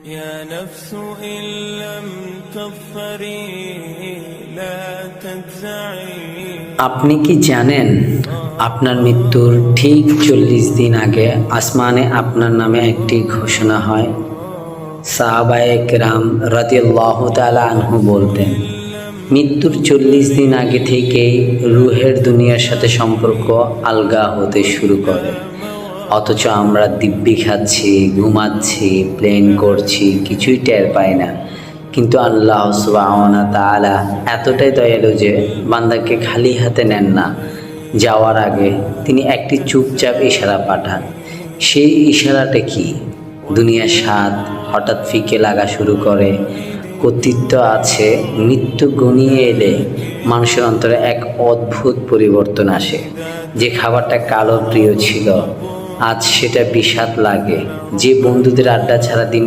يا نفس إن لم تظفري لا تجزعي। আপনি কি জানেন আপনার মৃত্যুর ঠিক 40 দিন আগে আসমানে আপনার নামে একটি ঘোষণা হয়? সাহাবায়ে কেরাম রাদিয়াল্লাহু তাআলা আনহু বলতেন, মৃত্যুর 40 দিন আগে থেকেই রূহের দুনিয়ার সাথে সম্পর্ক আলগা হতে শুরু করে। অথচ আমরা দিব্যি খাচ্ছি, ঘুমাচ্ছি, প্লেন করছি, কিছুই টের পাই না। কিন্তু আল্লাহ সুবহানাহু ওয়া তাআলা এতটাই দয়ালু যে বান্দাকে খালি হাতে নেন না। যাওয়ার আগে তিনি একটি চুপচাপ ইশারা পাঠান। সেই ইশারাটা কি? দুনিয়ার স্বাদ হঠাৎ ফিকে লাগা শুরু করে। কর্তৃত্ব আছে, মৃত্যু ঘনিয়ে এলে মানুষের অন্তরে এক অদ্ভুত পরিবর্তন আসে। যে খাবারটা কালো প্রিয় ছিল, আজ সেটা বিষাদ লাগে। যে বন্ধুদের আড্ডা ছাড়া দিন